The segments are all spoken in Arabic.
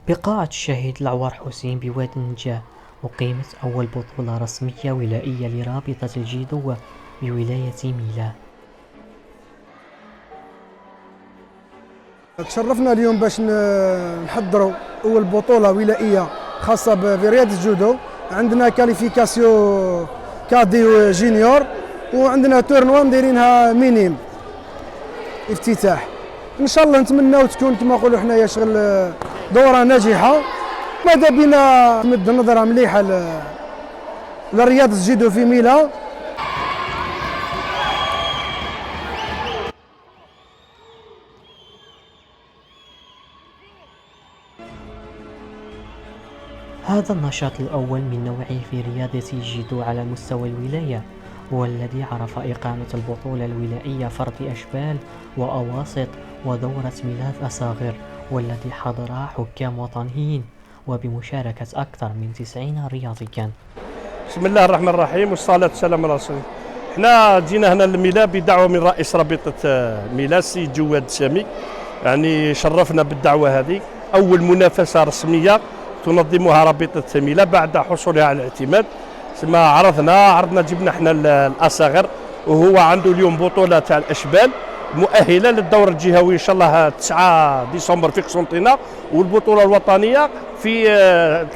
بقاعة الشهيد العوار حسين بوادي النجاه أقيمت أول بطولة رسمية ولائية لرابطة الجيدو بولاية ميلان. تشرفنا اليوم باش نحضروا أول بطولة ولائية خاصة برياضة الجودو. عندنا كاليفيكاسيو كادي وجينيور، وعندنا تورنوا مديرينها مينيم افتتاح. ان شاء الله نتمناو تكون كما نقولوا حنايا شغل دوره ناجحه. ماذا بينا نمد نظره مليحه لرياضه الجودو في ميلان. هذا النشاط الأول من نوعه في رياضة الجيدو على مستوى الولاية، هو الذي عرف إقامة البطولة الولائية فرد أشبال وأواسط ودورة ميلاد أصاغر، والذي حضرها حكام وطنيين وبمشاركة أكثر من 90 رياضيا. بسم الله الرحمن الرحيم والصلاة والسلام على رسول الله. احنا جينا هنا لميلان بدعوة من رئيس رابطة ميلان السيد جواد السامي، يعني شرفنا بالدعوة هذه. أول منافسة رسمية تنظمها رابطة ميلان بعد حصولها على الاعتماد. ثم عرضنا جبنا احنا الأصاغر، وهو عنده اليوم بطولة تاع الأشبال مؤهلة للدورة الجهوية إن شاء الله 9 ديسمبر في قسنطينة، والبطولة الوطنية في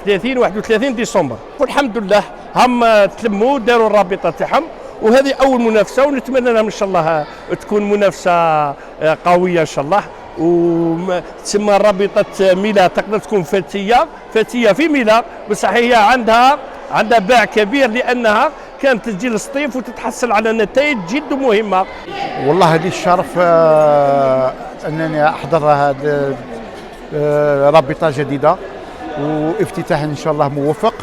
30 31 ديسمبر. والحمد لله هم تلموا داروا الرابطة تاعهم، وهذه أول منافسة، ونتمنى لهم إن شاء الله تكون منافسة قوية إن شاء الله. وتسمى رابطة ميلان تقدر تكون فتية في ميلان، بصح هي عندها باع كبير لأنها كانت تجي للصيف وتتحصل على نتائج جد مهمة. والله هذه الشرف أنني أحضر هذه رابطة جديدة، وافتتاح إن شاء الله موفق،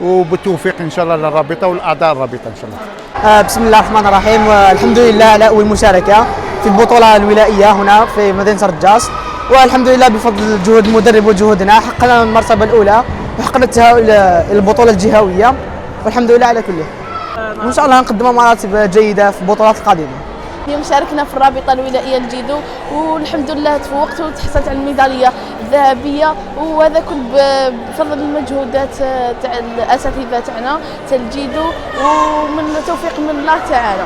وبالتوفيق إن شاء الله للرابطة والأعضاء الرابطة إن شاء الله. بسم الله الرحمن الرحيم، والحمد لله على أول مشاركة في البطولة الولائية هنا في مدينة رجاس، والحمد لله بفضل جهود المدرب وجهودنا حققنا المرتبة الأولى وحققنا البطولة الجهوية، والحمد لله على كله. وإن شاء الله نقدم مراتب جيدة في البطولات القادمة. اليوم شاركنا في الرابطة الولائية الجيدو، والحمد لله تفوقت وتحصلت على الميدالية الذهبية، وهذا كل بفضل المجهودات تاع الأساتذة تاعنا تاع الجيدو ومن توفيق من الله تعالى.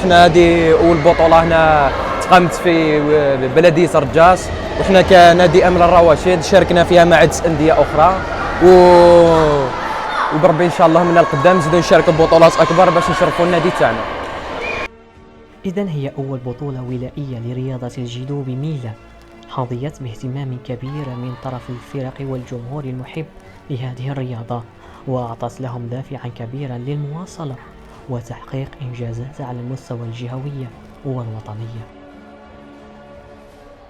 حنا هذه أول بطولة هنا تقامت في بلدية رجاس، وحنا كنادي أمل الرواشد شاركنا فيها مع 9 أندية أخرى، وبربي إن شاء الله من القدام نزيدو نشاركوا ببطولات أكبر باش نشرفوا النادي تاعنا. إذن هي أول بطولة ولائية لرياضة الجيدو بميلان، حظيت باهتمام كبير من طرف الفرق والجمهور المحب لهذه الرياضة، وأعطت لهم دافعا كبيرا للمواصلة وتحقيق إنجازات على المستوى الجهوي والوطني.